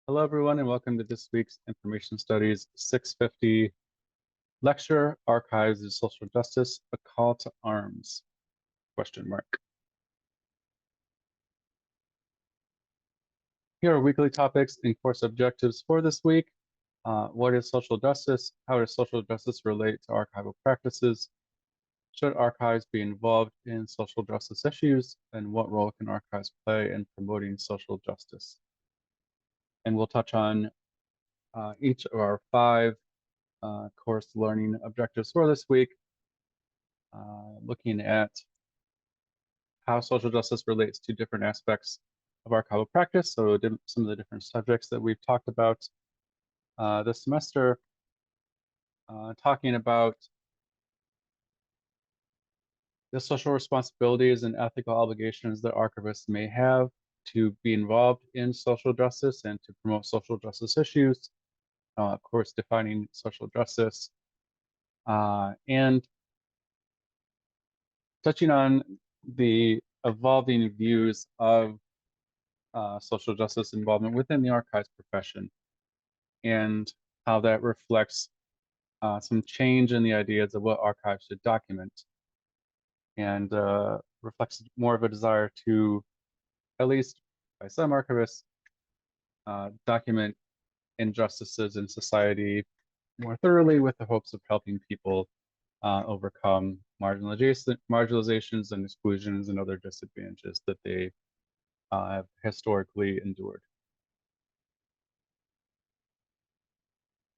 Hello, everyone, and welcome to this week's Information Studies 650 lecture, Archives of Social Justice, a Call to Arms, question mark. Here are weekly topics and course objectives for this week. What is social justice? How does social justice relate to archival practices? Should archives be involved in social justice issues? And what role can archives play in promoting social justice? And we'll touch on each of our 5 course learning objectives for this week, looking at how social justice relates to different aspects of archival practice. So some of the different subjects that we've talked about this semester, talking about the social responsibilities and ethical obligations that archivists may have to be involved in social justice and to promote social justice issues. Of course, defining social justice and touching on the evolving views of social justice involvement within the archives profession and how that reflects some change in the ideas of what archives should document and reflects more of a desire to, at least by some archivists, document injustices in society more thoroughly with the hopes of helping people overcome marginalizations and exclusions and other disadvantages that they have historically endured.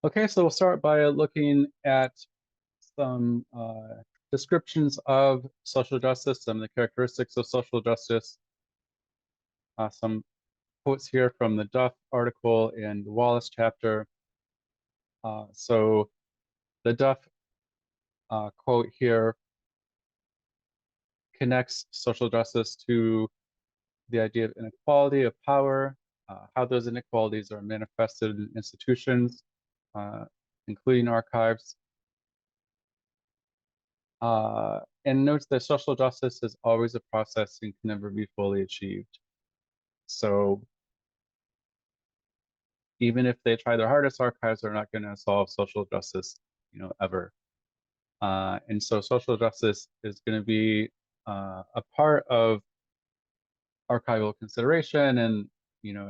Okay, so we'll start by looking at some descriptions of social justice, some of the characteristics of social justice, some quotes here from the Duff article and the Wallace chapter. So the Duff quote here connects social justice to the idea of inequality of power, how those inequalities are manifested in institutions, including archives, and notes that social justice is always a process and can never be fully achieved. So even if they try their hardest, archives are not going to solve social justice, ever. And so social justice is going to be a part of archival consideration and,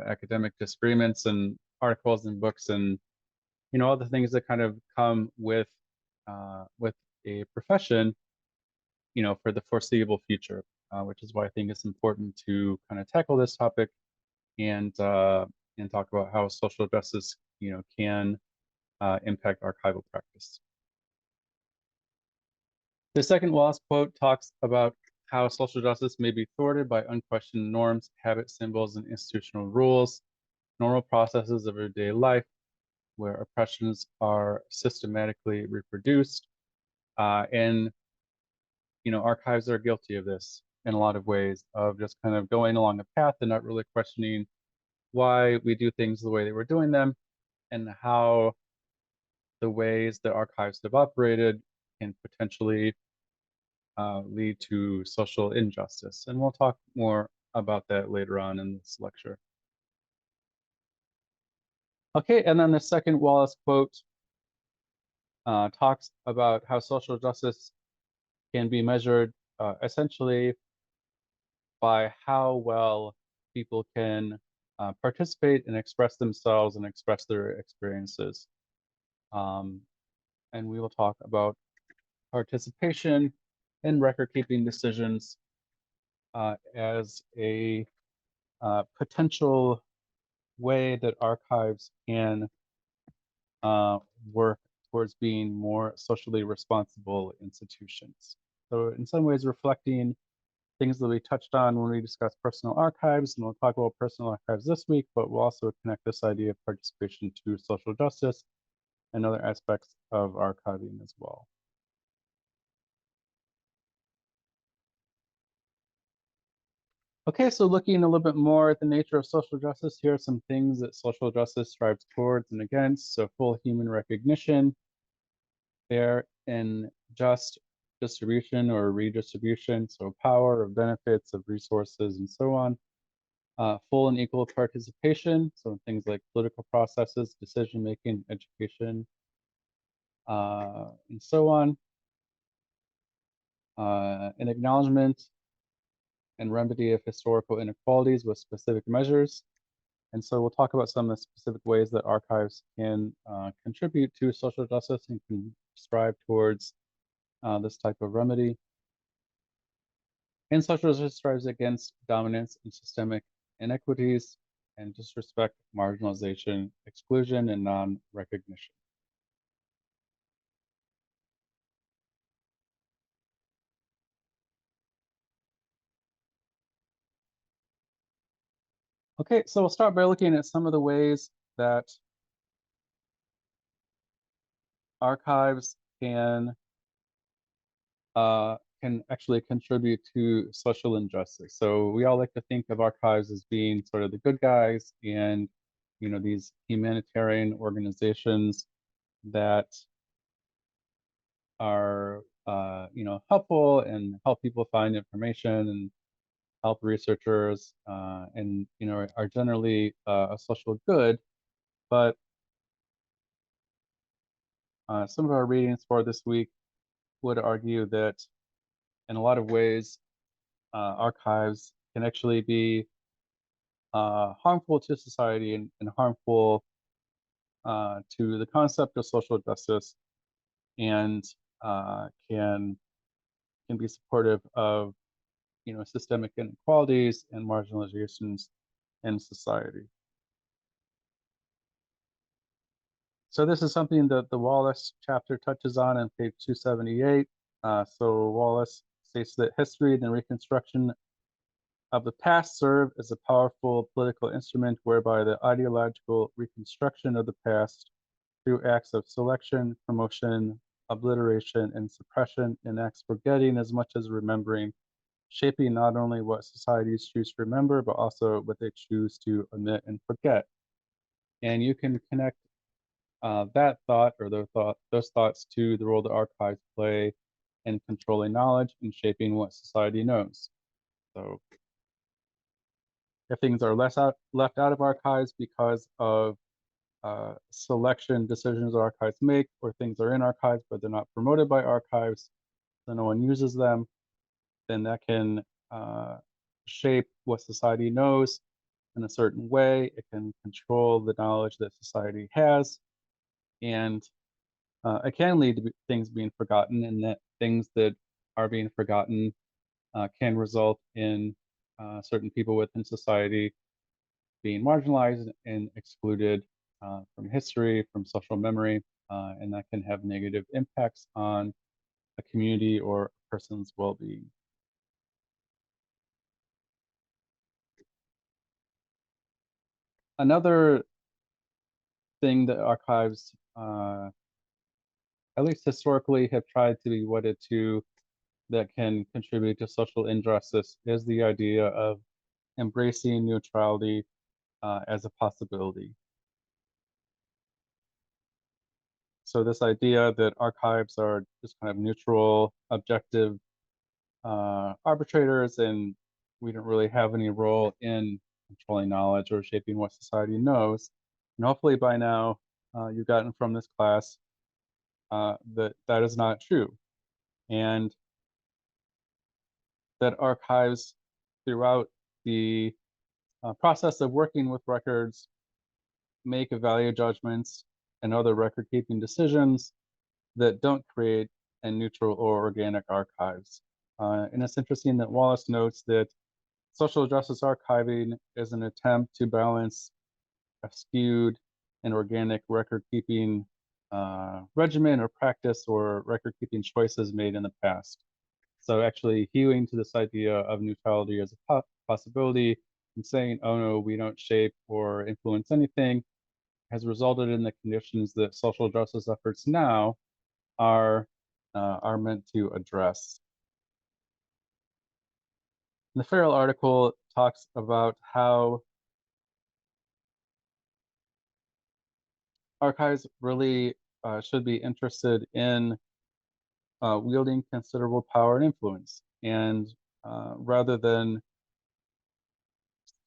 academic disagreements and articles and books and, all the things that kind of come with a profession, for the foreseeable future, which is why I think it's important to kind of tackle this topic and talk about how social justice, can impact archival practice. The second Wallace quote talks about how social justice may be thwarted by unquestioned norms, habit symbols, and institutional rules, normal processes of everyday life, where oppressions are systematically reproduced. And, archives are guilty of this in a lot of ways, of just kind of going along a path and not really questioning why we do things the way that we're doing them and how the ways that archives have operated can potentially lead to social injustice. And we'll talk more about that later on in this lecture. Okay, and then the second Wallace quote talks about how social justice can be measured essentially by how well people can participate and express themselves and express their experiences. And we will talk about participation in record-keeping decisions as a potential way that archives can work towards being more socially responsible institutions. So in some ways reflecting things that we touched on when we discussed personal archives, and we'll talk about personal archives this week, but we'll also connect this idea of participation to social justice and other aspects of archiving as well. Okay, so looking a little bit more at the nature of social justice, here are some things that social justice strives towards and against. So full human recognition, fair and just distribution or redistribution, so power of benefits, of resources, and so on. full and equal participation, so in things like political processes, decision-making, education, and so on. An acknowledgement and remedy of historical inequalities with specific measures. And so we'll talk about some of the specific ways that archives can contribute to social justice and can strive towards this type of remedy. And social justice strives against dominance and systemic inequities and disrespect, marginalization, exclusion, and non-recognition. Okay, so we'll start by looking at some of the ways that archives can actually contribute to social injustice. So we all like to think of archives as being sort of the good guys and these humanitarian organizations that are helpful and help people find information and help researchers and are generally a social good. But some of our readings for this week would argue that in a lot of ways archives can actually be harmful to society and harmful to the concept of social justice, and can be supportive of systemic inequalities and marginalizations in society. So this is something that the Wallace chapter touches on page 278. So Wallace states that history and the reconstruction of the past serve as a powerful political instrument whereby the ideological reconstruction of the past through acts of selection, promotion, obliteration, and suppression enacts forgetting as much as remembering, shaping not only what societies choose to remember, but also what they choose to omit and forget. And you can connect that thought or those thoughts to the role that archives play in controlling knowledge and shaping what society knows. So if things are left out of archives because of selection decisions archives make, or things are in archives but they're not promoted by archives, so no one uses them, then that can shape what society knows in a certain way. It can control the knowledge that society has, and it can lead to things being forgotten, and that things that are being forgotten can result in certain people within society being marginalized and excluded from history, from social memory, and that can have negative impacts on a community or a person's well-being. Another thing that archives, at least historically, have tried to be wedded to that can contribute to social injustice is the idea of embracing neutrality as a possibility. So this idea that archives are just kind of neutral, objective arbitrators, and we don't really have any role in controlling knowledge or shaping what society knows. And hopefully by now you've gotten from this class that is not true, and that archives throughout the process of working with records make value judgments and other record-keeping decisions that don't create a neutral or organic archives. And it's interesting that Wallace notes that social justice archiving is an attempt to balance a skewed and organic record-keeping regimen or practice or record-keeping choices made in the past. So actually hewing to this idea of neutrality as a possibility and saying, oh no, we don't shape or influence anything, has resulted in the conditions that social justice efforts now are meant to address. The Farrell article talks about how archives really should be interested in wielding considerable power and influence, and rather than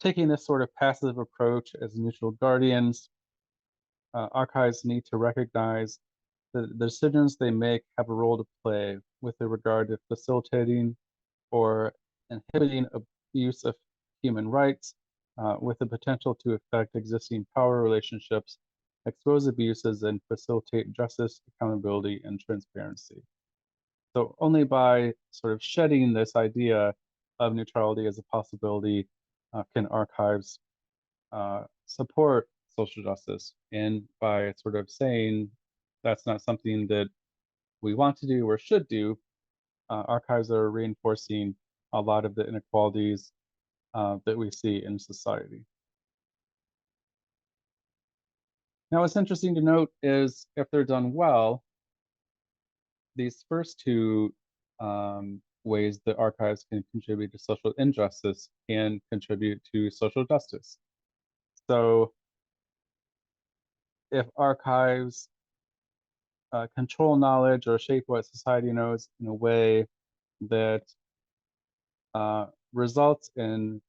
taking this sort of passive approach as neutral guardians, archives need to recognize that the decisions they make have a role to play with regard to facilitating or inhibiting abuse of human rights, with the potential to affect existing power relationships, expose abuses, and facilitate justice, accountability, and transparency. So only by sort of shedding this idea of neutrality as a possibility can archives support social justice. And by sort of saying that's not something that we want to do or should do, archives are reinforcing a lot of the inequalities that we see in society. Now, what's interesting to note is if they're done well, these first two ways that archives can contribute to social injustice can contribute to social justice. So if archives control knowledge or shape what society knows in a way that results in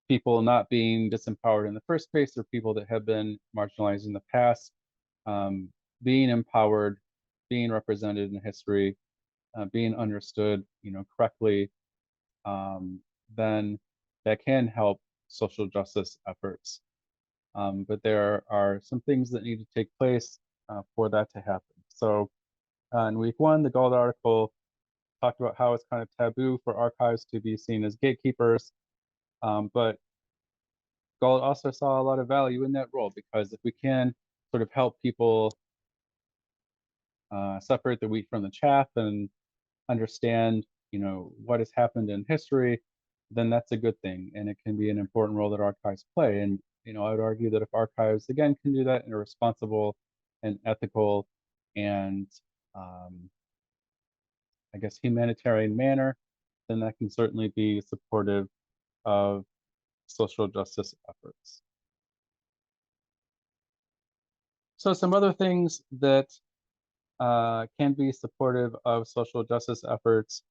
people not being disempowered in the first place, or people that have been marginalized in the past um, being empowered, being represented in history, being understood, correctly, then that can help social justice efforts. But there are some things that need to take place for that to happen. So in week one, the Gold article talked about how it's kind of taboo for archives to be seen as gatekeepers. But Gold also saw a lot of value in that role, because if we can sort of help people separate the wheat from the chaff and understand, what has happened in history, then that's a good thing, and it can be an important role that archives play. And I would argue that if archives again can do that in a responsible and ethical and I guess humanitarian manner, then that can certainly be supportive of social justice efforts. So some other things that can be supportive of social justice efforts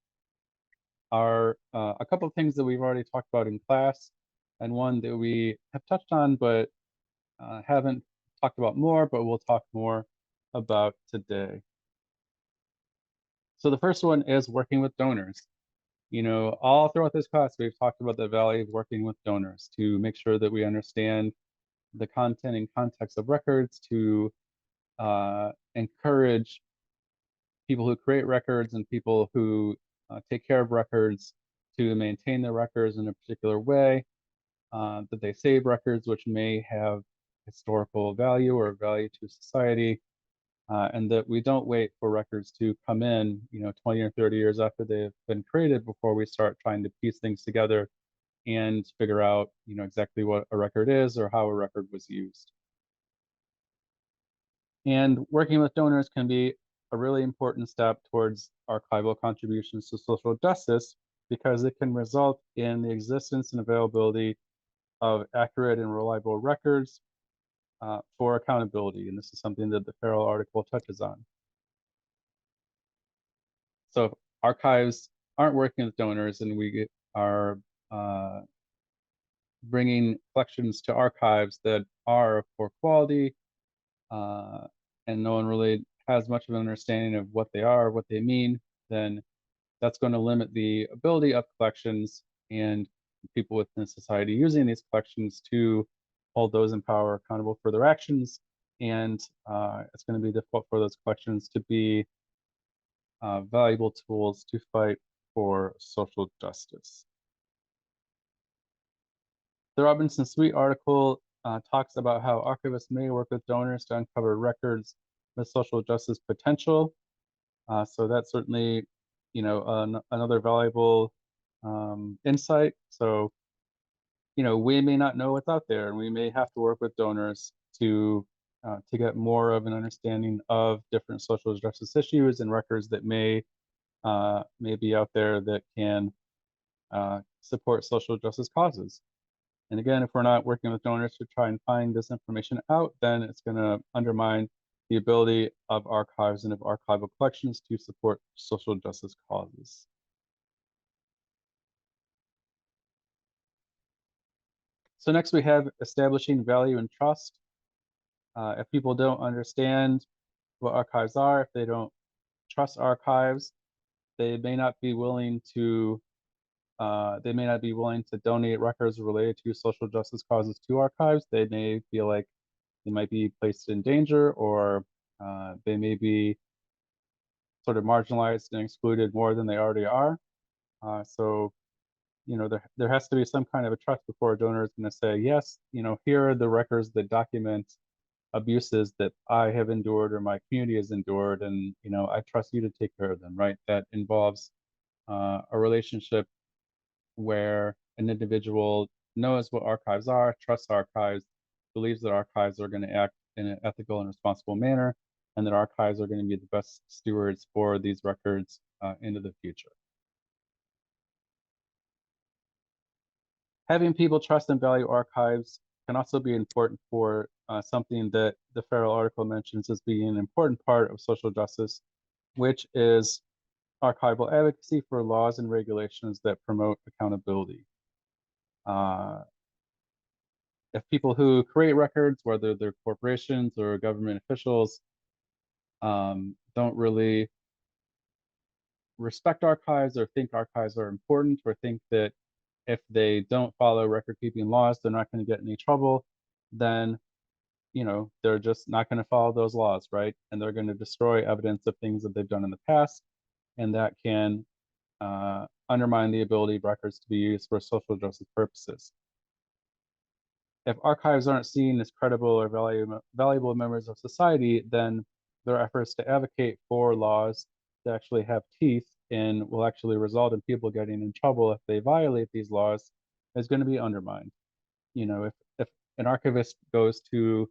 are a couple of things that we've already talked about in class, and one that we have touched on but haven't talked about more, but we'll talk more about today. So the first one is working with donors. All throughout this class, we've talked about the value of working with donors to make sure that we understand the content and context of records, to encourage people who create records and people who take care of records to maintain their records in a particular way, that they save records which may have historical value or value to society, and that we don't wait for records to come in, 20 or 30 years after they've been created before we start trying to piece things together and figure out, exactly what a record is or how a record was used. And working with donors can be a really important step towards archival contributions to social justice, because it can result in the existence and availability of accurate and reliable records for accountability. And this is something that the Farrell article touches on. So if archives aren't working with donors and we are bringing collections to archives that are of poor quality, and no one really has much of an understanding of what they are, what they mean, then that's going to limit the ability of collections and people within society using these collections to hold those in power accountable for their actions. And it's going to be difficult for those collections to be valuable tools to fight for social justice. The Robinson Sweet article talks about how archivists may work with donors to uncover records with social justice potential. So that's certainly, another valuable insight. So, we may not know what's out there, and we may have to work with donors to get more of an understanding of different social justice issues and records that may be out there that can support social justice causes. And again, if we're not working with donors to try and find this information out, then it's going to undermine the ability of archives and of archival collections to support social justice causes. So next we have establishing value and trust. If people don't understand what archives are, if they don't trust archives, they may not be willing to donate records related to social justice causes to archives. They may feel like they might be placed in danger, or they may be sort of marginalized and excluded more than they already are. So, there has to be some kind of a trust before a donor is going to say, yes, here are the records that document abuses that I have endured or my community has endured, and I trust you to take care of them, right? That involves a relationship where an individual knows what archives are, trusts archives, believes that archives are going to act in an ethical and responsible manner, and that archives are going to be the best stewards for these records into the future. Having people trust and value archives can also be important for something that the Farrell article mentions as being an important part of social justice, which is archival advocacy for laws and regulations that promote accountability. If people who create records, whether they're corporations or government officials, don't really respect archives or think archives are important, or think that if they don't follow record keeping laws, they're not going to get in any trouble, then they're just not going to follow those laws, right? And they're going to destroy evidence of things that they've done in the past, and that can undermine the ability of records to be used for social justice purposes. If archives aren't seen as credible or valuable members of society, then their efforts to advocate for laws that actually have teeth and will actually result in people getting in trouble if they violate these laws is going to be undermined. If an archivist goes to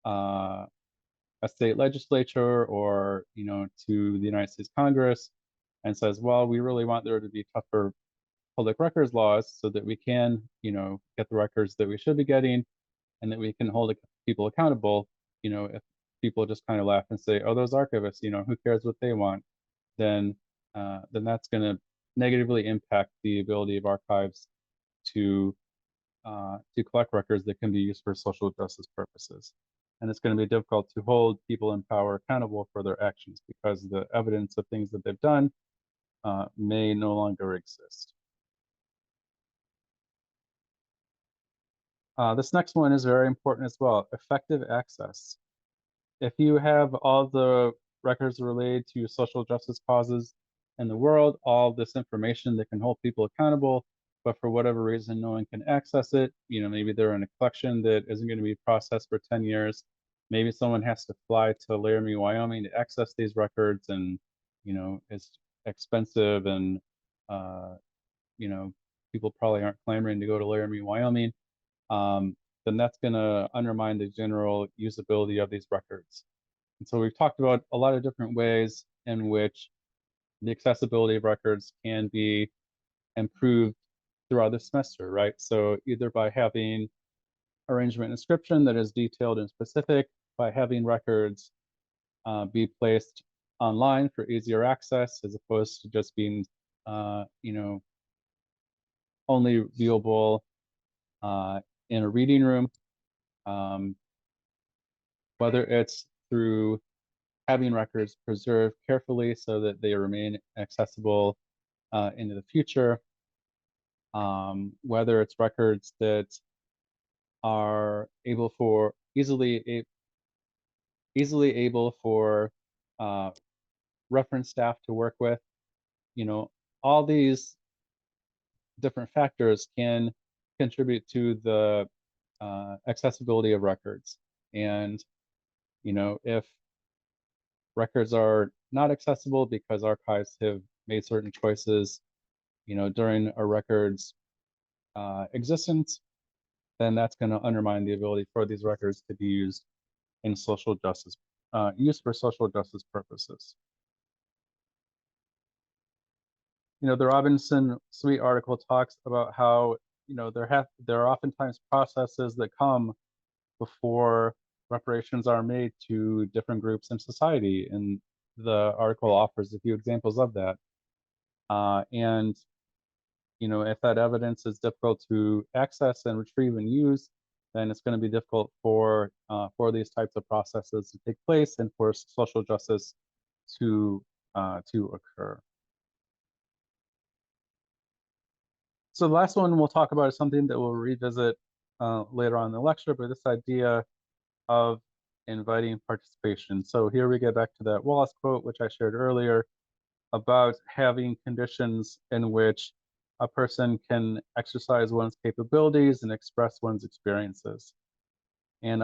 a state legislature or to the United States Congress and says, well, we really want there to be tougher public records laws so that we can get the records that we should be getting, and that we can hold people accountable. If people just kind of laugh and say, oh, those archivists, who cares what they want, then that's going to negatively impact the ability of archives to collect records that can be used for social justice purposes. And it's going to be difficult to hold people in power accountable for their actions, because the evidence of things that they've done may no longer exist. This next one is very important as well: effective access. If you have all the records related to social justice causes in the world, all this information that can hold people accountable, but for whatever reason, no one can access it, maybe they're in a collection that isn't going to be processed for 10 years. Maybe someone has to fly to Laramie, Wyoming to access these records, and, it's expensive, and, people probably aren't clamoring to go to Laramie, Wyoming. Then that's going to undermine the general usability of these records. And so we've talked about a lot of different ways in which the accessibility of records can be improved throughout the semester, right? So either by having arrangement inscription that is detailed and specific, by having records be placed online for easier access, as opposed to just being, only viewable in a reading room, whether it's through having records preserved carefully so that they remain accessible into the future, whether it's records that are easily able for reference staff to work with. All these different factors can contribute to the accessibility of records. And if records are not accessible because archives have made certain choices, during a record's existence, then that's going to undermine the ability for these records to be used in social justice, used for social justice purposes. The Robinson Sweet article talks about how there are oftentimes processes that come before reparations are made to different groups in society, and the article offers a few examples of that. And if that evidence is difficult to access and retrieve and use, then it's going to be difficult for these types of processes to take place and for social justice to occur. So the last one we'll talk about is something that we'll revisit later on in the lecture, but this idea of inviting participation. So here we get back to that Wallace quote, which I shared earlier, about having conditions in which a person can exercise one's capabilities and express one's experiences. And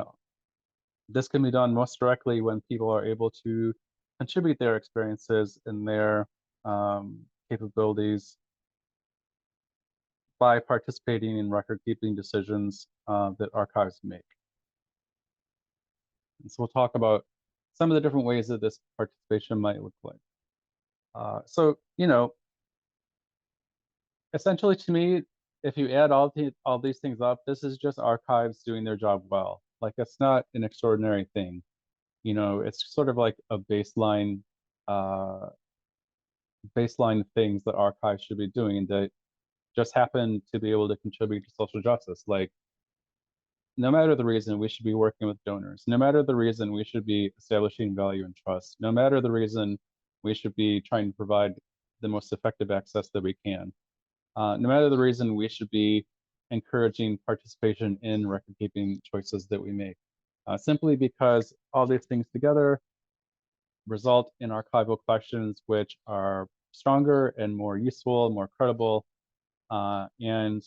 this can be done most directly when people are able to contribute their experiences and their capabilities by participating in record-keeping decisions that archives make. And so we'll talk about some of the different ways that this participation might look like. So, essentially to me, if you add all these things up, this is just archives doing their job well. Like, it's not an extraordinary thing. It's sort of like a baseline things that archives should be doing that just happen to be able to contribute to social justice. Like, no matter the reason, we should be working with donors. No matter the reason, we should be establishing value and trust. No matter the reason, we should be trying to provide the most effective access that we can. No matter the reason, we should be encouraging participation in record-keeping choices that we make. Simply because all these things together result in archival collections which are stronger and more useful, more credible, and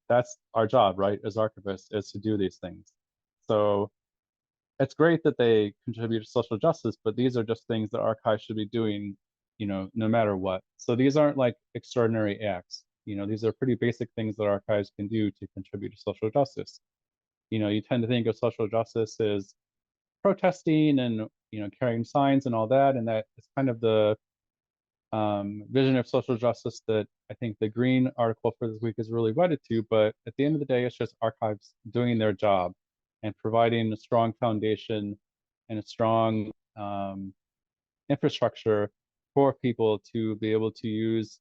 that's our job, right, as archivists, is to do these things. So it's great that they contribute to social justice, but these are just things that archives should be doing, no matter what. So these aren't like extraordinary acts. These are pretty basic things that archives can do to contribute to social justice. You tend to think of social justice as protesting and carrying signs and all that, and that is kind of the vision of social justice that I think the Green article for this week is really wedded to. But at the end of the day, it's just archives doing their job and providing a strong foundation and a strong infrastructure for people to be able to use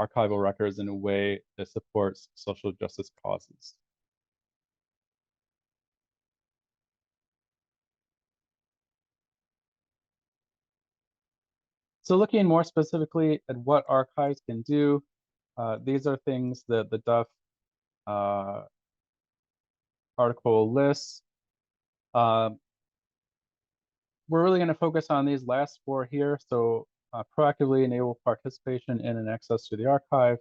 archival records in a way that supports social justice causes. So looking more specifically at what archives can do, these are things that the Duff article lists. We're really going to focus on these last four here. So proactively enable participation in and access to the archive,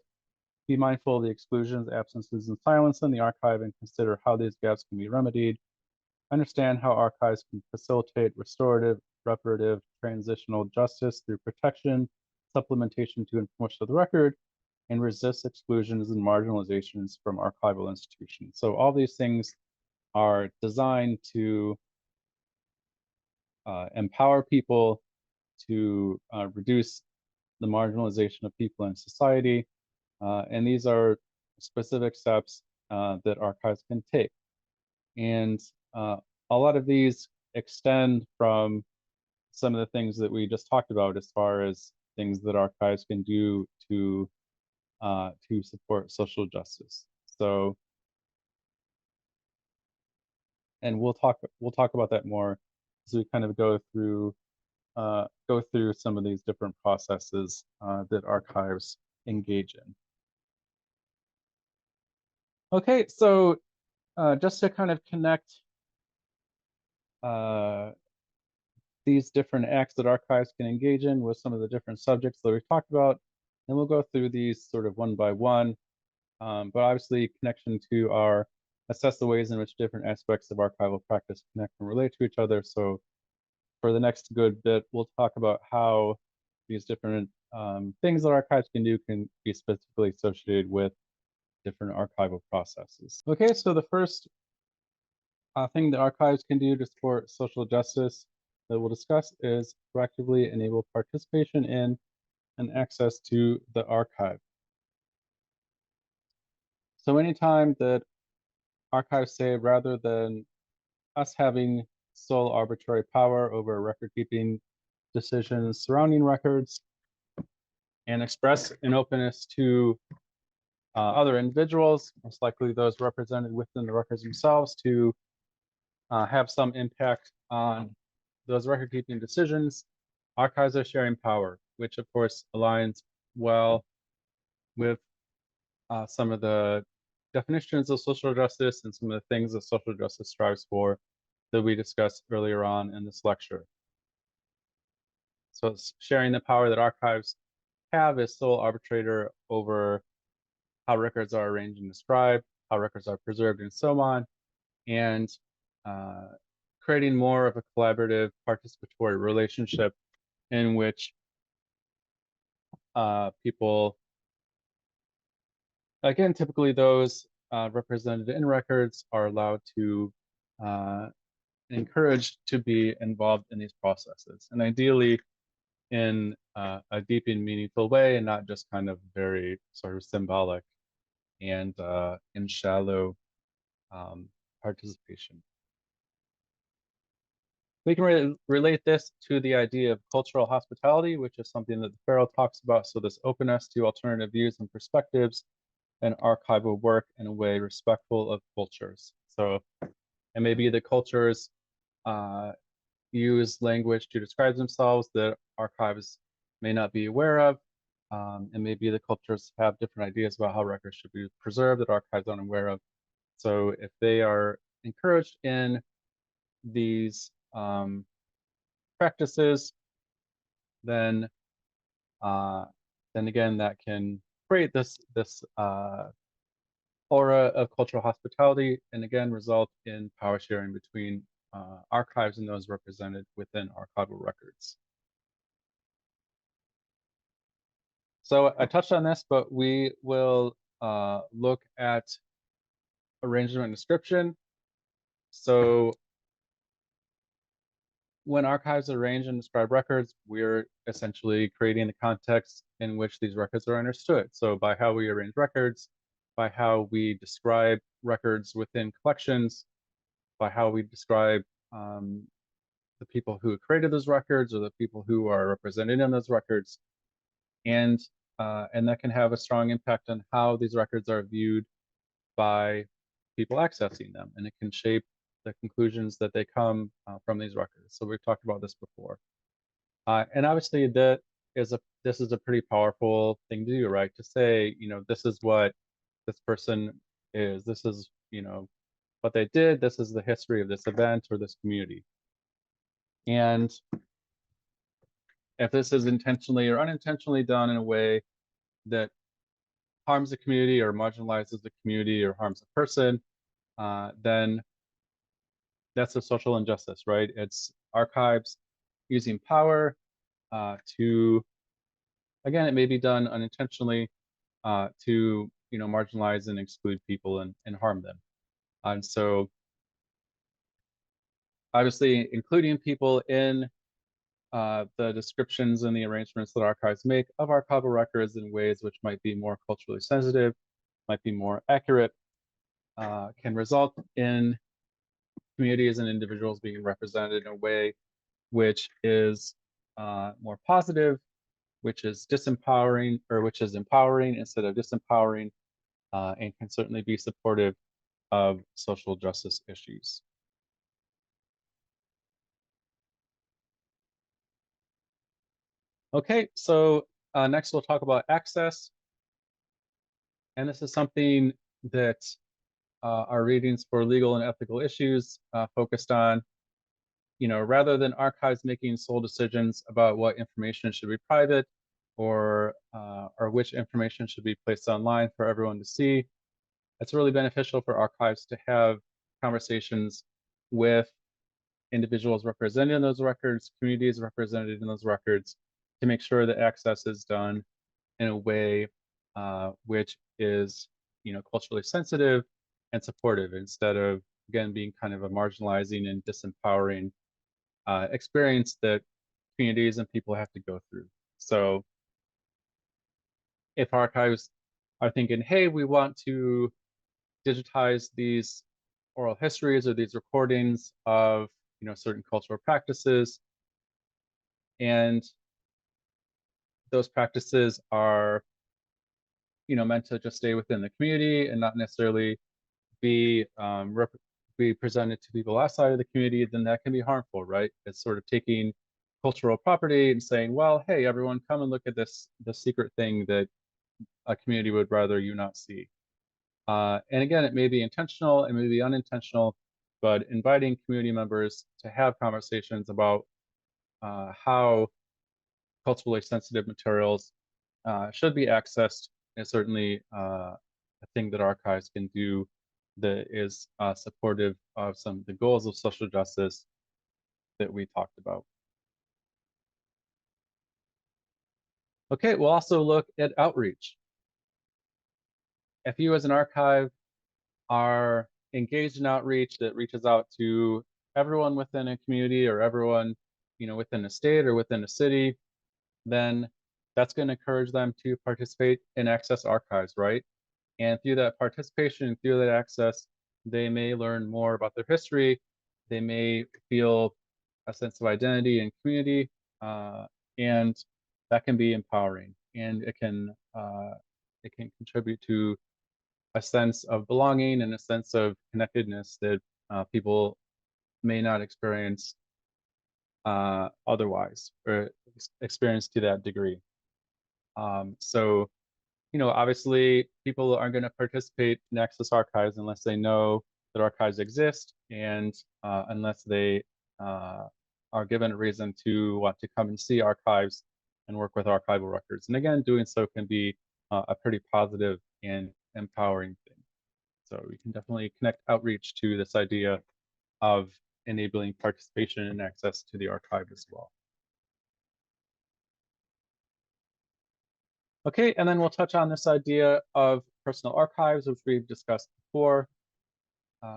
be mindful of the exclusions, absences, and silence in the archive, and consider how these gaps can be remedied, understand how archives can facilitate restorative, reparative, transitional justice through protection, supplementation to and promotion of the record, and resist exclusions and marginalizations from archival institutions. So all these things are designed to empower people, to reduce the marginalization of people in society. And these are specific steps that archives can take. And a lot of these extend from some of the things that we just talked about as far as things that archives can do to support social justice. So, and we'll talk about that more as we kind of go through some of these different processes that archives engage in. Okay, so just to kind of connect these different acts that archives can engage in with some of the different subjects that we've talked about, and we'll go through these sort of one by one. But obviously, connection to our assess the ways in which different aspects of archival practice connect and relate to each other. So for the next good bit, we'll talk about how these different things that archives can do can be specifically associated with different archival processes. Okay, so the first thing that archives can do to support social justice that we'll discuss is proactively enable participation in and access to the archive. So anytime that archives say, rather than us having sole arbitrary power over record-keeping decisions surrounding records, and express an openness to other individuals, most likely those represented within the records themselves, to have some impact on those record-keeping decisions. Archives are sharing power, which of course aligns well with some of the definitions of social justice and some of the things that social justice strives for that we discussed earlier on in this lecture. So it's sharing the power that archives have as sole arbitrator over how records are arranged and described, how records are preserved, and so on, and creating more of a collaborative, participatory relationship in which people, again, typically those represented in records, are allowed to encouraged to be involved in these processes, and ideally in a deep and meaningful way, and not just kind of very sort of symbolic and shallow participation. We can relate this to the idea of cultural hospitality, which is something that the Farrell talks about. So this openness to alternative views and perspectives and archival work in a way respectful of cultures. So, and maybe the cultures use language to describe themselves that archives may not be aware of. And maybe the cultures have different ideas about how records should be preserved that archives aren't aware of. So if they are encouraged in these practices, then again that can create this aura of cultural hospitality, and again result in power sharing between archives and those represented within archival records. So I touched on this, but we will look at arrangement and description. So when archives arrange and describe records, we're essentially creating the context in which these records are understood. So by how we arrange records, by how we describe records within collections, by how we describe the people who created those records or the people who are represented in those records, and that can have a strong impact on how these records are viewed by people accessing them, and it can shape the conclusions that they come from these records. So we've talked about this before, and obviously this is a pretty powerful thing to do, right? To say, you know, this is what this person is, this is, you know, what they did, this is the history of this event or this community. And if this is intentionally or unintentionally done in a way that harms the community or marginalizes the community or harms a person, then that's a social injustice, right? It's archives using power to, again, it may be done unintentionally to, you know, marginalize and exclude people and harm them. And so obviously including people in the descriptions and the arrangements that archives make of archival records in ways which might be more culturally sensitive, might be more accurate, can result in communities and individuals being represented in a way which is more positive, which is disempowering, or which is empowering instead of disempowering, and can certainly be supportive of social justice issues. Okay, so next we'll talk about access. And this is something that our readings for legal and ethical issues focused on. You know, rather than archives making sole decisions about what information should be private or which information should be placed online for everyone to see, it's really beneficial for archives to have conversations with individuals represented in those records, communities represented in those records, to make sure that access is done in a way which is, you know, culturally sensitive and supportive, instead of, again, being kind of a marginalizing and disempowering experience that communities and people have to go through. So if archives are thinking, hey, we want to digitize these oral histories or these recordings of, you know, certain cultural practices, and those practices are meant to just stay within the community and not necessarily be be presented to people outside of the community, then that can be harmful, right? It's sort of taking cultural property and saying, well, hey, everyone, come and look at the secret thing that a community would rather you not see. And again, it may be intentional, it may be unintentional, but inviting community members to have conversations about how culturally sensitive materials should be accessed is certainly a thing that archives can do that is supportive of some of the goals of social justice that we talked about. Okay, we'll also look at outreach. If you as an archive are engaged in outreach that reaches out to everyone within a community or everyone, within a state or within a city, then that's going to encourage them to participate in Access Archives, right? And through that participation and through that access, they may learn more about their history. They may feel a sense of identity and community, and that can be empowering. And it can contribute to a sense of belonging and a sense of connectedness that people may not experience otherwise or experience to that degree. So obviously people aren't going to participate in Access Archives unless they know that archives exist and unless they are given a reason to want to come and see archives and work with archival records. And again, doing so can be a pretty positive and empowering thing. So we can definitely connect outreach to this idea of enabling participation and access to the archive as well. Okay, and then we'll touch on this idea of personal archives, which we've discussed before.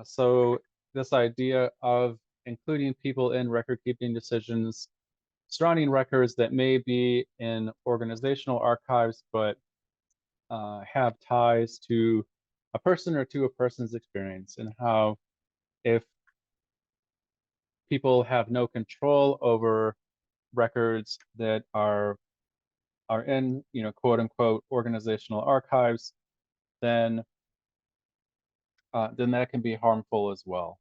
So this idea of including people in record-keeping decisions surrounding records that may be in organizational archives, but have ties to a person or to a person's experience, and how if people have no control over records that are in, quote unquote, organizational archives, then that can be harmful as well.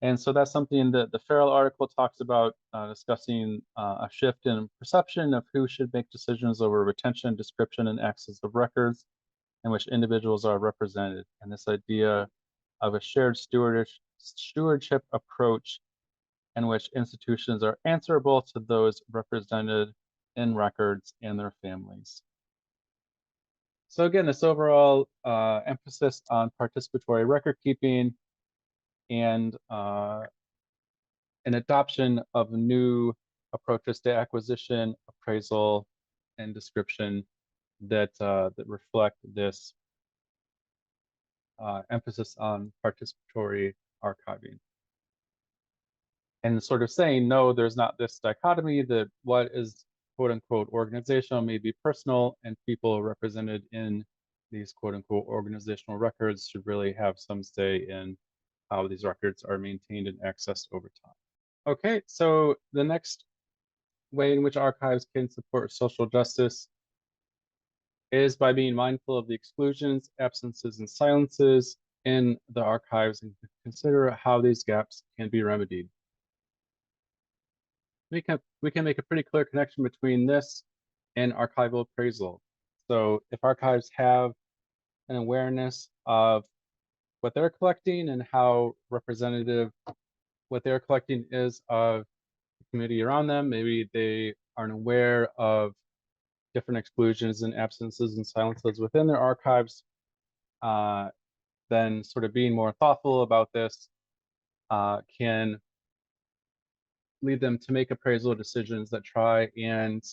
And so that's something that the Farrell article talks about, discussing a shift in perception of who should make decisions over retention, description, and access of records in which individuals are represented. And this idea of a shared stewardship approach in which institutions are answerable to those represented in records and their families. So again, this overall emphasis on participatory record keeping and an adoption of new approaches to acquisition, appraisal, and description that reflect this emphasis on participatory archiving. And sort of saying, no, there's not this dichotomy that what is quote unquote organizational may be personal, and people represented in these quote unquote organizational records should really have some say in how these records are maintained and accessed over time. Okay, so the next way in which archives can support social justice is by being mindful of the exclusions, absences, and silences in the archives and consider how these gaps can be remedied. We can make a pretty clear connection between this and archival appraisal. So if archives have an awareness of what they're collecting and how representative what they're collecting is of the community around them, maybe they aren't aware of different exclusions and absences and silences within their archives, then sort of being more thoughtful about this can lead them to make appraisal decisions that try and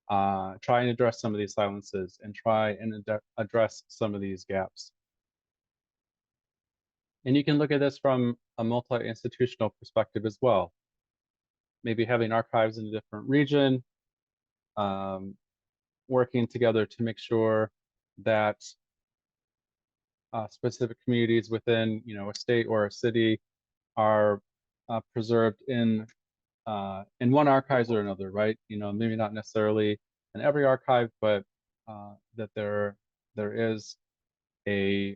address some of these silences and try and address some of these gaps. And you can look at this from a multi-institutional perspective as well. Maybe having archives in a different region, working together to make sure that specific communities within, a state or a city are preserved in one archives or another, right? Maybe not necessarily in every archive, but that there is a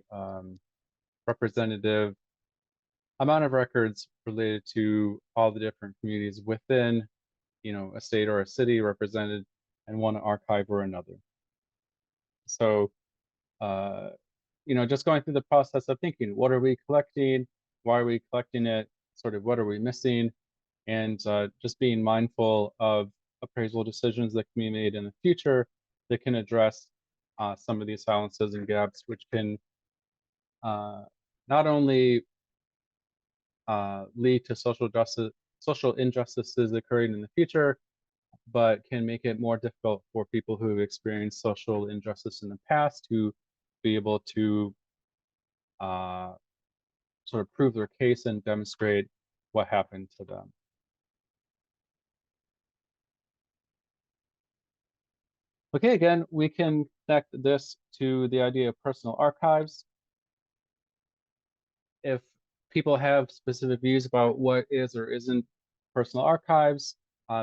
representative amount of records related to all the different communities within, a state or a city represented in one archive or another. So, just going through the process of thinking, what are we collecting? Why are we collecting it? Sort of what are we missing? And just being mindful of appraisal decisions that can be made in the future that can address some of these silences and gaps, which can not only lead to social injustices occurring in the future, but can make it more difficult for people who have experienced social injustice in the past to be able to uh, sort of prove their case and demonstrate what happened to them. Okay, again, we can connect this to the idea of personal archives. If people have specific views about what is or isn't personal archives,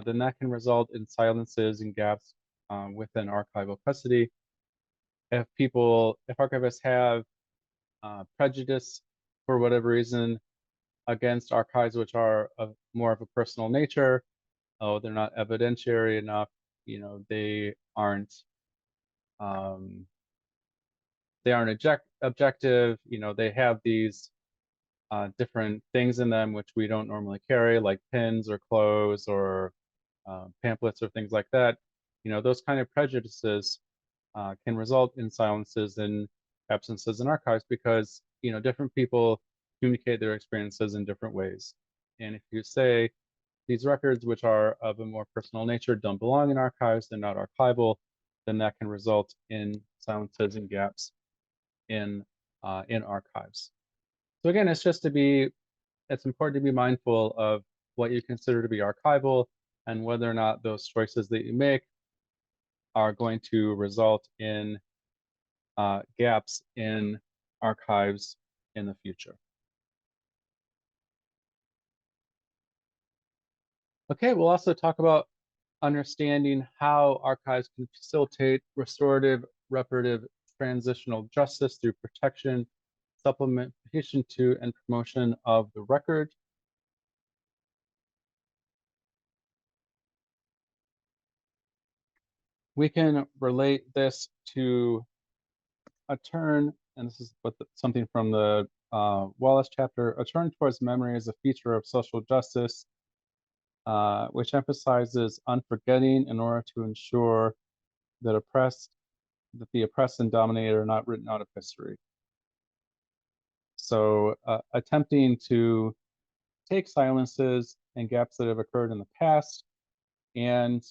then that can result in silences and gaps within archival custody. If archivists have prejudice for whatever reason against archives which are of more of a personal nature, they're not evidentiary enough, they aren't um, objective, they have these different things in them which we don't normally carry, like pins or clothes or pamphlets or things like that. Those kind of prejudices can result in silences and absences in archives because different people communicate their experiences in different ways. And if you say these records, which are of a more personal nature, don't belong in archives, they're not archival, then that can result in silences and gaps in archives. So again, it's important to be mindful of what you consider to be archival and whether or not those choices that you make are going to result in gaps in archives in the future. Okay, we'll also talk about understanding how archives can facilitate restorative, reparative, transitional justice through protection, supplementation to, and promotion of the record. We can relate this to a turn, and this is something from the Wallace chapter, a turn towards memory is a feature of social justice, which emphasizes unforgetting in order to ensure that the oppressed and dominated are not written out of history. So attempting to take silences and gaps that have occurred in the past and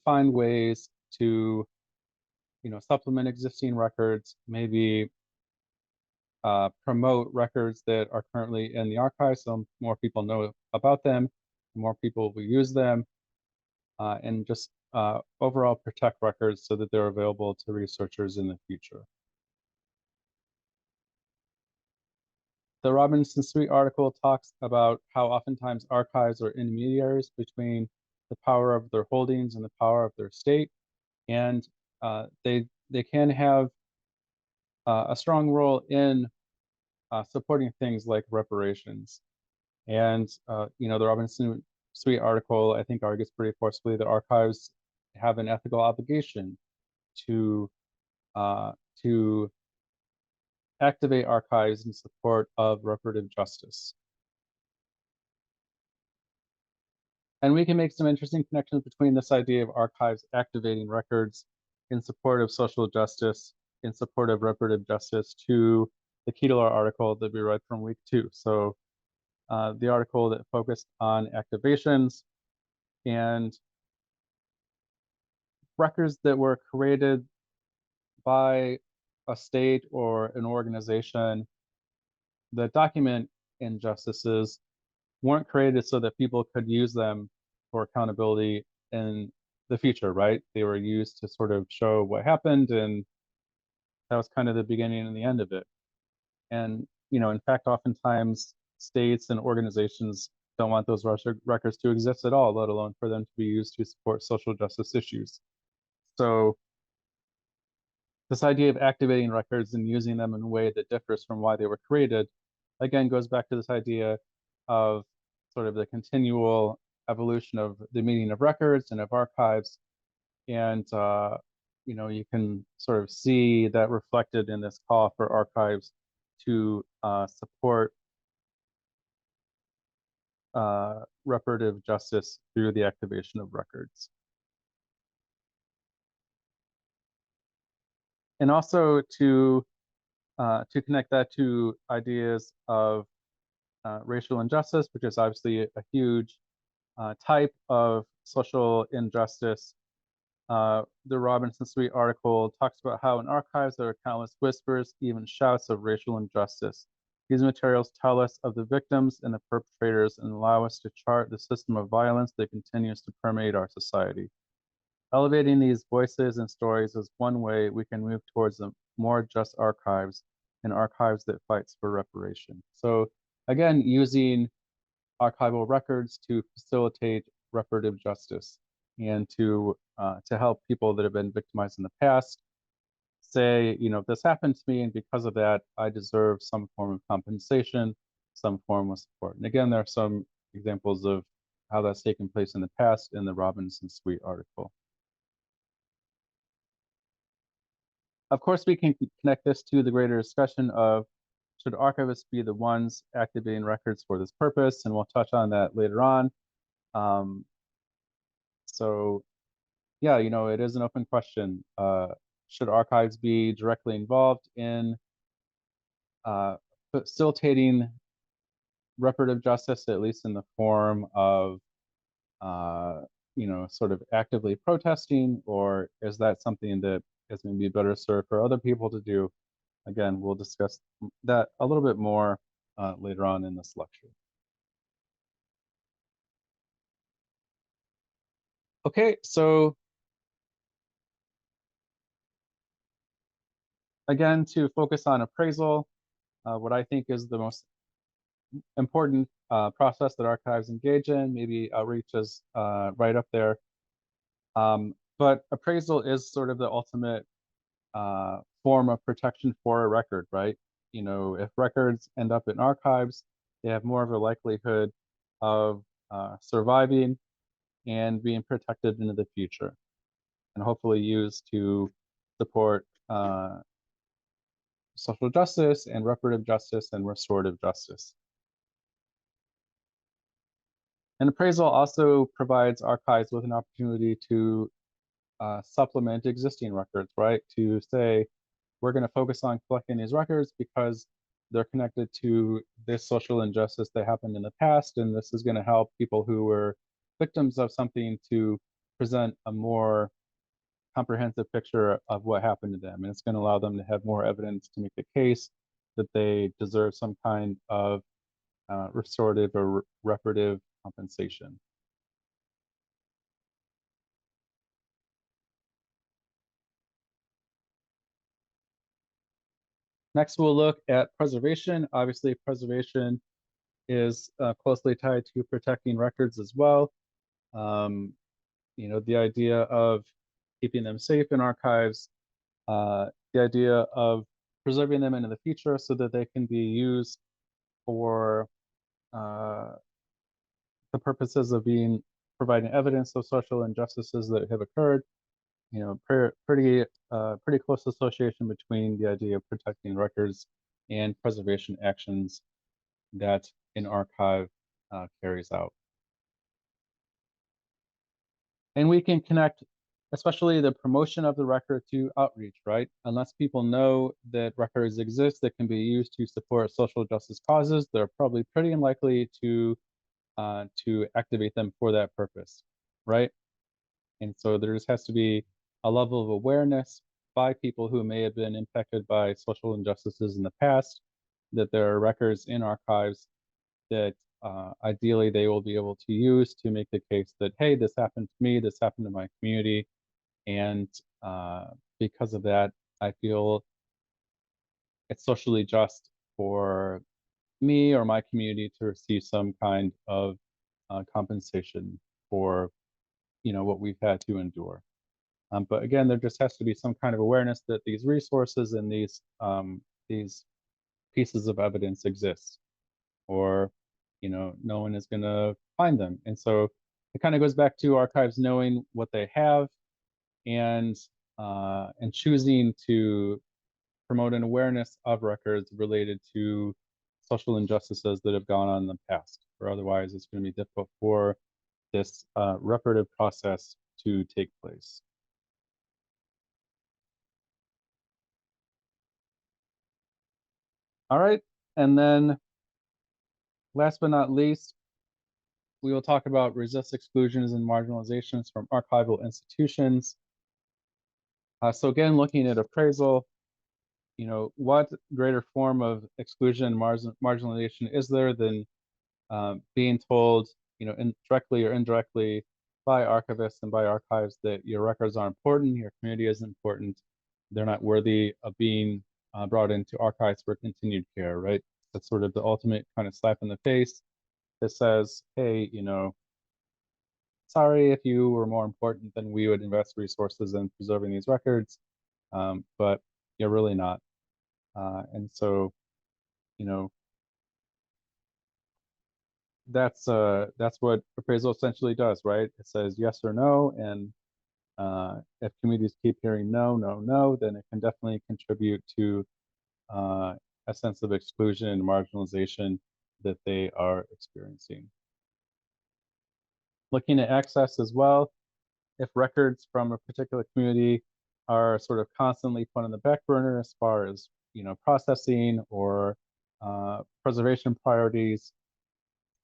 find ways to supplement existing records, maybe promote records that are currently in the archive so more people know about them, more people will use them, and just overall protect records so that they're available to researchers in the future. The Robinson Sweet article talks about how oftentimes archives are intermediaries between the power of their holdings and the power of their state, and they can have a strong role in supporting things like reparations. And the Robinson Sweet article, I think, argues pretty forcefully that archives have an ethical obligation to to activate archives in support of reparative justice. And we can make some interesting connections between this idea of archives activating records in support of social justice, in support of reparative justice, to the Keteler article that we read from week 2. So the article that focused on activations and records that were created by a state or an organization that document injustices weren't created so that people could use them for accountability in the future, right? They were used to sort of show what happened, and that was kind of the beginning and the end of it. And, in fact, oftentimes states and organizations don't want those records to exist at all, let alone for them to be used to support social justice issues. So this idea of activating records and using them in a way that differs from why they were created, again, goes back to this idea of sort of the continual evolution of the meaning of records and of archives. And, you can sort of see that reflected in this call for archives to support reparative justice through the activation of records. And also to connect that to ideas of racial injustice, which is obviously a huge type of social injustice. The Robinson Sweet article talks about how in archives there are countless whispers, even shouts of racial injustice. These materials tell us of the victims and the perpetrators and allow us to chart the system of violence that continues to permeate our society. Elevating these voices and stories is one way we can move towards a more just archives and archives that fights for reparation. So again, using archival records to facilitate reparative justice and to help people that have been victimized in the past say, if this happened to me and because of that, I deserve some form of compensation, some form of support. And again, there are some examples of how that's taken place in the past in the Robinson Sweet article. Of course, we can connect this to the greater discussion of should archivists be the ones activating records for this purpose, and we'll touch on that later on. So yeah, it is an open question. Should archives be directly involved in facilitating reparative justice, at least in the form of, sort of actively protesting, or is that something that is maybe better served for other people to do? Again, we'll discuss that a little bit more later on in this lecture. Okay, so again, to focus on appraisal, what I think is the most important process that archives engage in, maybe outreach is right up there. But appraisal is sort of the ultimate form of protection for a record, right? If records end up in archives, they have more of a likelihood of surviving and being protected into the future, and hopefully used to support social justice and reparative justice and restorative justice. And appraisal also provides archives with an opportunity to supplement existing records, right? To say, we're going to focus on collecting these records because they're connected to this social injustice that happened in the past, and this is going to help people who were victims of something to present a more comprehensive picture of what happened to them. And it's going to allow them to have more evidence to make the case that they deserve some kind of restorative or reparative compensation. Next, we'll look at preservation. Obviously, preservation is closely tied to protecting records as well. The idea of keeping them safe in archives, the idea of preserving them into the future so that they can be used for the purposes of providing evidence of social injustices that have occurred. Pretty close association between the idea of protecting records and preservation actions that an archive carries out. And we can connect, especially the promotion of the record, to outreach, right? Unless people know that records exist that can be used to support social justice causes, they're probably pretty unlikely to activate them for that purpose, right? And so there just has to be a level of awareness by people who may have been impacted by social injustices in the past, that there are records in archives that ideally they will be able to use to make the case that, hey, this happened to me, this happened to my community, and because of that, I feel it's socially just for me or my community to receive some kind of compensation for what we've had to endure. But again, there just has to be some kind of awareness that these resources and these pieces of evidence exist, or no one is going to find them. And so it kind of goes back to archives knowing what they have and choosing to promote an awareness of records related to social injustices that have gone on in the past, or otherwise it's going to be difficult for this reparative process to take place. All right, and then last but not least, we will talk about resist exclusions and marginalizations from archival institutions. So again, looking at appraisal, what greater form of exclusion and marginalization is there than being told, directly or indirectly by archivists and by archives that your records are important, your community is important, they're not worthy of being brought into archives for continued care, right? That's sort of the ultimate kind of slap in the face that says, hey, sorry if you were more important, then we would invest resources in preserving these records, but you're really not. And so, you know, that's what appraisal essentially does, right? It says yes or no, and if communities keep hearing no, no, no, then it can definitely contribute to a sense of exclusion and marginalization that they are experiencing. Looking at access as well, if records from a particular community are sort of constantly put on the back burner as far as processing or preservation priorities,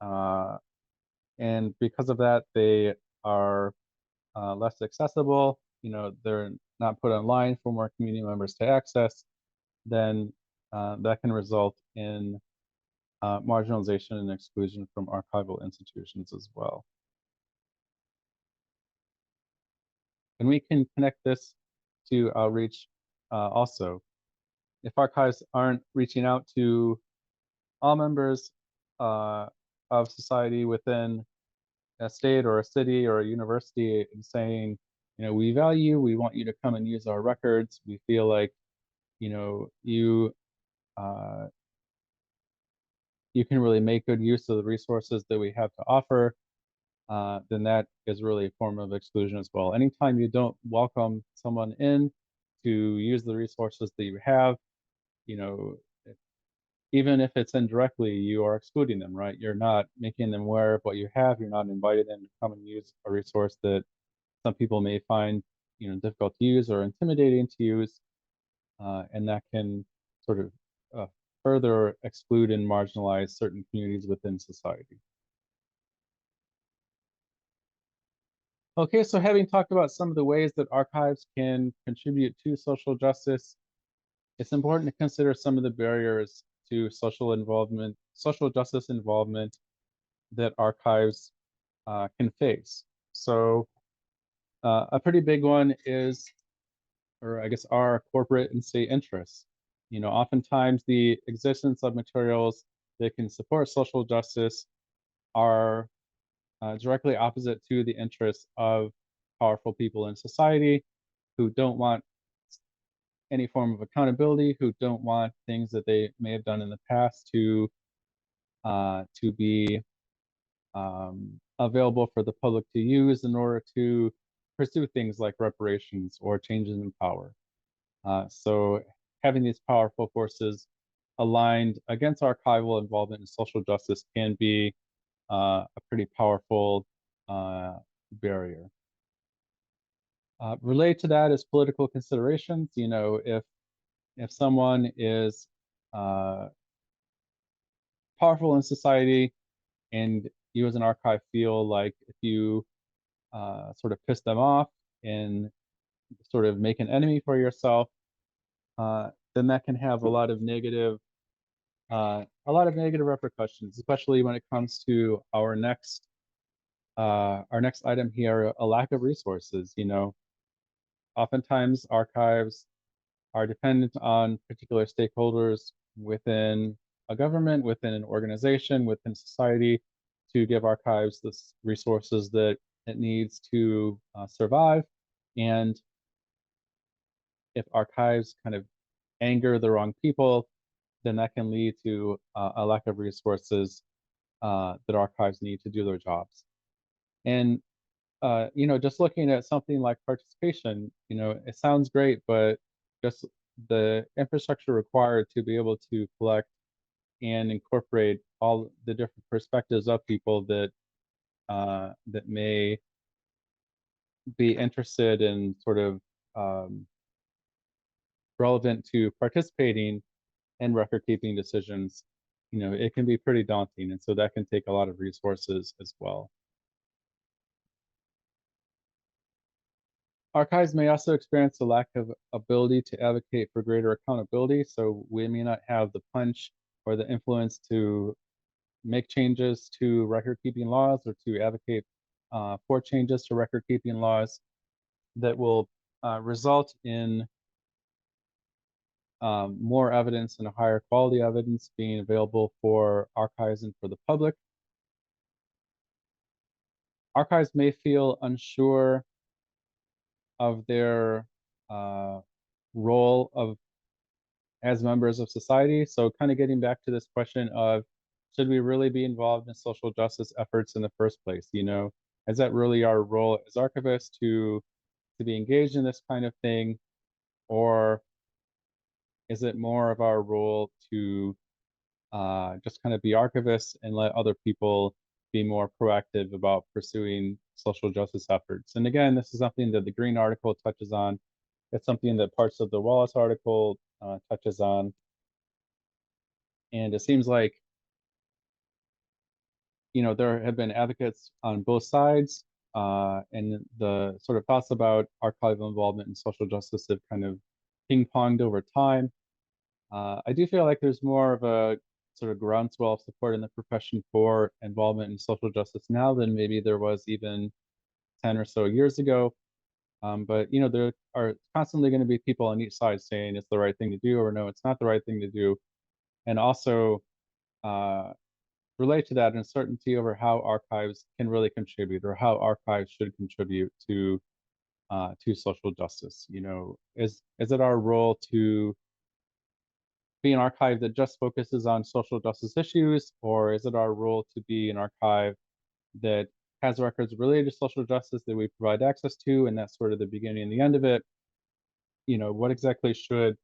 and because of that they are less accessible, they're not put online for more community members to access, then that can result in marginalization and exclusion from archival institutions as well. And we can connect this to outreach also. If archives aren't reaching out to all members of society within a state or a city or a university and saying, we value, we want you to come and use our records. We feel like, you you can really make good use of the resources that we have to offer, then that is really a form of exclusion as well. Anytime you don't welcome someone in to use the resources that you have, you know, even if it's indirectly, you are excluding them, right? You're not making them aware of what you have. You're not inviting them to come and use a resource that some people may find, difficult to use or intimidating to use, and that can sort of further exclude and marginalize certain communities within society. Okay, so having talked about some of the ways that archives can contribute to social justice, it's important to consider some of the barriers to social justice involvement that archives can face. So a pretty big one is, or I guess, are corporate and state interests. Oftentimes the existence of materials that can support social justice are directly opposite to the interests of powerful people in society who don't want any form of accountability, who don't want things that they may have done in the past to be available for the public to use in order to pursue things like reparations or changes in power. So having these powerful forces aligned against archival involvement in social justice can be a pretty powerful barrier. Related to that is political considerations. If someone is powerful in society and you as an archive feel like if you sort of piss them off and sort of make an enemy for yourself, then that can have a lot of negative repercussions, especially when it comes to our next item here, a lack of resources. Oftentimes archives are dependent on particular stakeholders within a government, within an organization, within society to give archives the resources that it needs to survive. And if archives kind of anger the wrong people, then that can lead to a lack of resources that archives need to do their jobs. And just looking at something like participation, it sounds great, but just the infrastructure required to be able to collect and incorporate all the different perspectives of people that may be interested in sort of um, relevant to participating in record keeping decisions, it can be pretty daunting, and so that can take a lot of resources as well. Archives may also experience a lack of ability to advocate for greater accountability, so we may not have the punch or the influence to make changes to record-keeping laws or to advocate for changes to record-keeping laws that will result in more evidence and a higher quality evidence being available for archives and for the public. Archives may feel unsure of their role as members of society. So kind of getting back to this question of, should we really be involved in social justice efforts in the first place? Is that really our role as archivists to be engaged in this kind of thing? Or is it more of our role to just kind of be archivists and let other people be more proactive about pursuing social justice efforts? And again, this is something that the Green article touches on. It's something that parts of the Wallace article touches on. And it seems like, there have been advocates on both sides, and the sort of thoughts about archival involvement in social justice have kind of ping-ponged over time. I do feel like there's more of a sort of groundswell of support in the profession for involvement in social justice now than maybe there was even 10 or so years ago. But there are constantly going to be people on each side saying it's the right thing to do or no, it's not the right thing to do. And also uh, relate to that uncertainty over how archives can really contribute or how archives should contribute to social justice. Is it our role to be an archive that just focuses on social justice issues, or is it our role to be an archive that has records related to social justice that we provide access to, and that's sort of the beginning and the end of it? What exactly should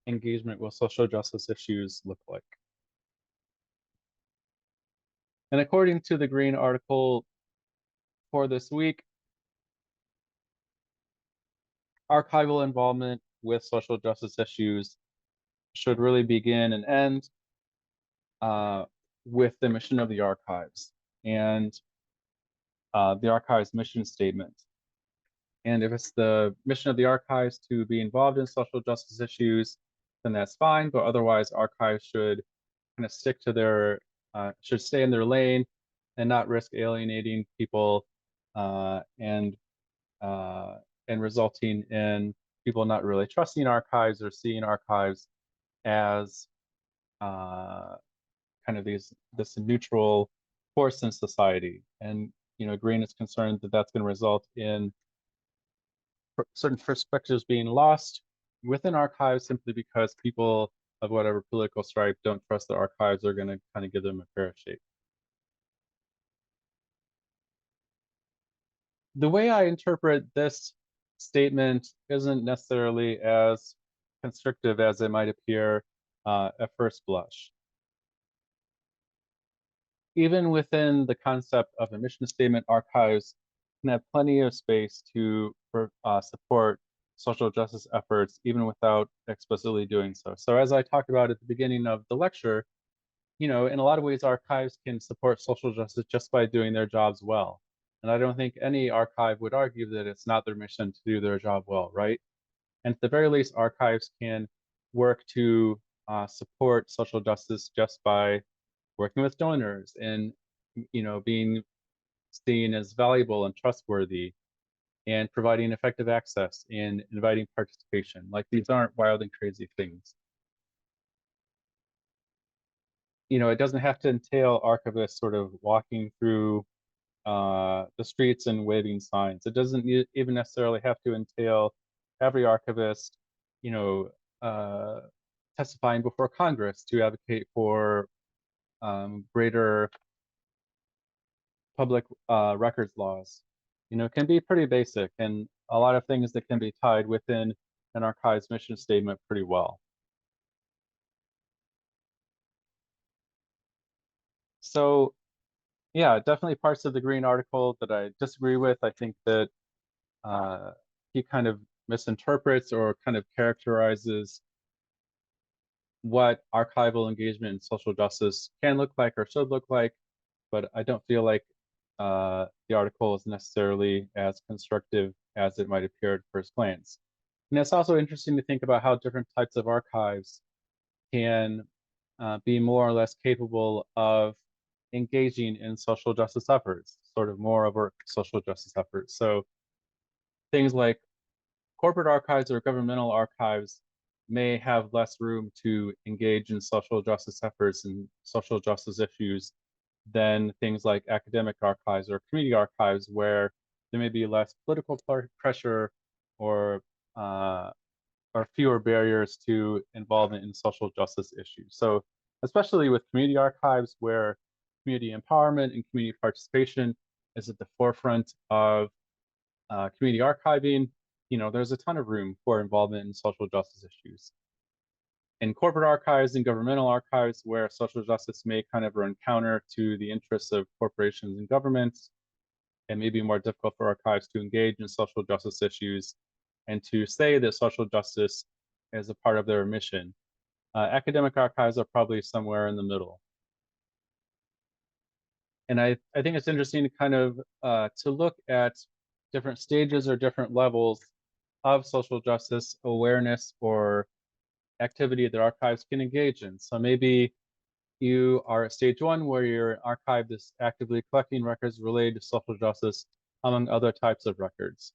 engagement with social justice issues look like? And according to the Green article for this week, archival involvement with social justice issues should really begin and end with the mission of the archives and the archives mission statement. And if it's the mission of the archives to be involved in social justice issues, then that's fine. But otherwise, archives should kind of stick to should stay in their lane and not risk alienating people uh, and uh, and resulting in people not really trusting archives or seeing archives as kind of this neutral force in society. And Green is concerned that that's going to result in certain perspectives being lost within archives simply because people of whatever political stripe don't trust the archives are going to kind of give them a fair shake. The way I interpret this statement isn't necessarily as constrictive as it might appear at first blush. Even within the concept of a mission statement, archives can have plenty of space to support social justice efforts, even without explicitly doing so. So as I talked about at the beginning of the lecture, in a lot of ways, archives can support social justice just by doing their jobs well. And I don't think any archive would argue that it's not their mission to do their job well, right? And at the very least, archives can work to support social justice just by working with donors and being seen as valuable and trustworthy and providing effective access and inviting participation. Like, these aren't wild and crazy things. It doesn't have to entail archivists sort of walking through the streets and waving signs. It doesn't even necessarily have to entail every archivist, you know, testifying before Congress to advocate for greater public records laws, can be pretty basic, and a lot of things that can be tied within an archive's mission statement pretty well. So yeah, definitely parts of the Green article that I disagree with. I think that he kind of misinterprets or kind of characterizes what archival engagement in social justice can look like or should look like, but I don't feel like the article is necessarily as constructive as it might appear at first glance. And it's also interesting to think about how different types of archives can be more or less capable of engaging in social justice efforts, sort of more overt social justice efforts. So things like corporate archives or governmental archives may have less room to engage in social justice efforts and social justice issues than things like academic archives or community archives, where there may be less political pressure or uh, or fewer barriers to involvement in social justice issues. So, especially with community archives, where community empowerment and community participation is at the forefront of community archiving, there's a ton of room for involvement in social justice issues. In corporate archives and governmental archives, where social justice may kind of run counter to the interests of corporations and governments, it may be more difficult for archives to engage in social justice issues and to say that social justice is a part of their mission. Academic archives are probably somewhere in the middle. And I think it's interesting to kind of to look at different stages or different levels of social justice awareness or activity that archives can engage in. So maybe you are at stage one, where your archive is actively collecting records related to social justice, among other types of records.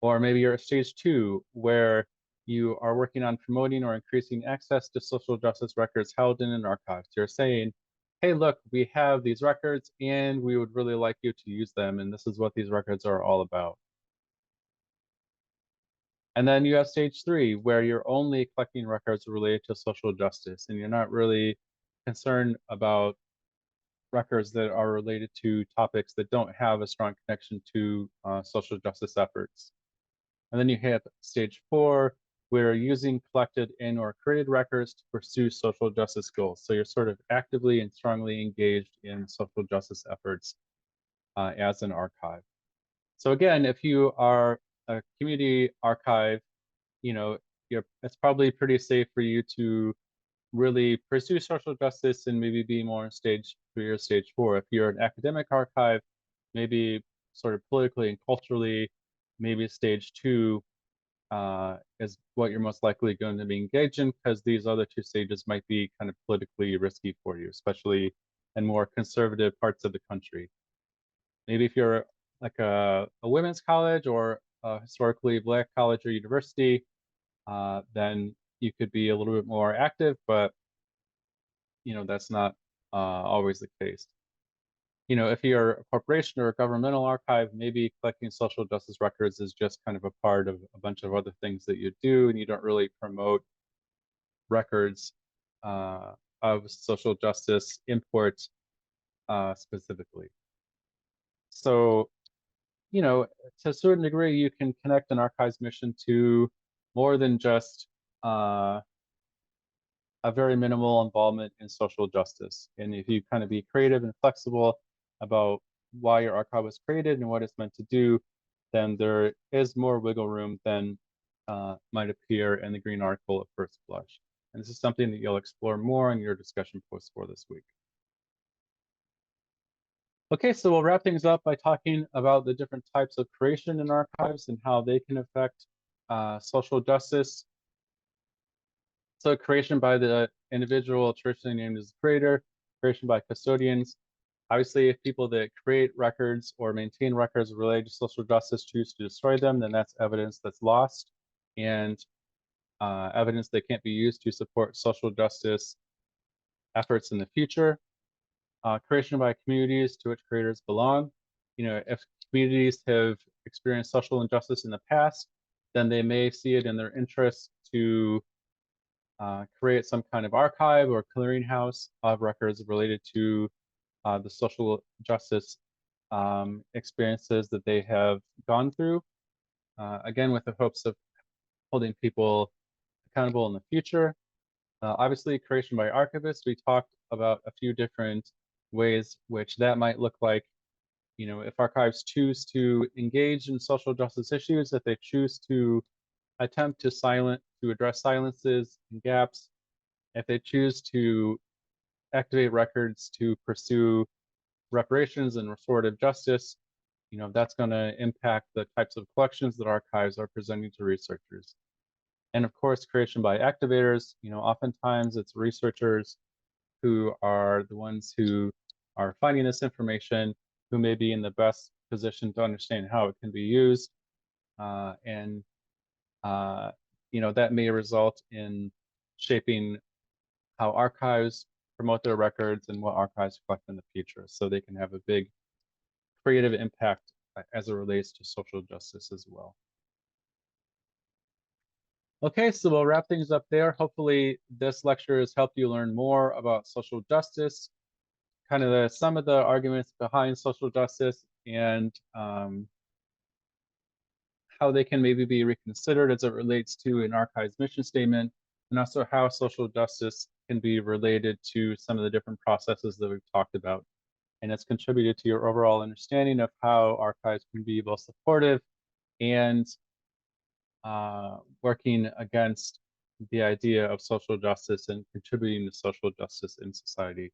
Or maybe you're at stage two, where you are working on promoting or increasing access to social justice records held in an archive. So you're saying, hey, look, we have these records and we would really like you to use them, and this is what these records are all about. And then you have stage three, where you're only collecting records related to social justice, and you're not really concerned about records that are related to topics that don't have a strong connection to social justice efforts. And then you hit stage four, where you're using collected and or created records to pursue social justice goals. So you're sort of actively and strongly engaged in social justice efforts as an archive. So again, if you are a community archive, it's probably pretty safe for you to really pursue social justice and maybe be more in stage three or stage four. If you're an academic archive, maybe sort of politically and culturally, maybe stage two is what you're most likely going to be engaged in, because these other two stages might be kind of politically risky for you, especially in more conservative parts of the country. Maybe if you're like a women's college or a historically Black college or university, then you could be a little bit more active, but that's not always the case. If you're a corporation or a governmental archive, maybe collecting social justice records is just kind of a part of a bunch of other things that you do, and you don't really promote records of social justice import specifically. So, to a certain degree, you can connect an archive's mission to more than just a very minimal involvement in social justice. And if you kind of be creative and flexible about why your archive was created and what it's meant to do, then there is more wiggle room than might appear in the Green article at first blush. And this is something that you'll explore more in your discussion posts for this week. Okay, so we'll wrap things up by talking about the different types of creation in archives and how they can affect social justice. So creation by the individual traditionally named as the creator, creation by custodians. Obviously, if people that create records or maintain records related to social justice choose to destroy them, then that's evidence that's lost and evidence that can't be used to support social justice efforts in the future. Creation by communities to which creators belong. If communities have experienced social injustice in the past, then they may see it in their interest to create some kind of archive or clearinghouse of records related to the social justice experiences that they have gone through, again, with the hopes of holding people accountable in the future. Obviously, creation by archivists, we talked about a few different ways which that might look like. You know, if archives choose to engage in social justice issues, if they choose to attempt to address silences and gaps, if they choose to activate records to pursue reparations and restorative justice, you know, that's going to impact the types of collections that archives are presenting to researchers. And of course, creation by activators, you know, oftentimes it's researchers who are the ones who are finding this information, who may be in the best position to understand how it can be used. And, you know, that may result in shaping how archives promote their records and what archives collect in the future. So they can have a big creative impact as it relates to social justice as well. Okay, so we'll wrap things up there. Hopefully this lecture has helped you learn more about social justice, kind of some of the arguments behind social justice, and how they can maybe be reconsidered as it relates to an archive's mission statement, and also how social justice can be related to some of the different processes that we've talked about. And it's contributed to your overall understanding of how archives can be both supportive and working against the idea of social justice and contributing to social justice in society.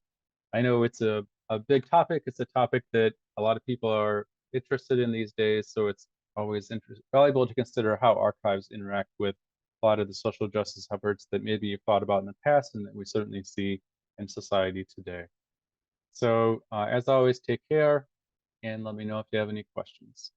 I know it's a big topic. It's a topic that a lot of people are interested in these days, so it's always valuable to consider how archives interact with a lot of the social justice efforts that maybe you've thought about in the past and that we certainly see in society today. So as always, take care and let me know if you have any questions.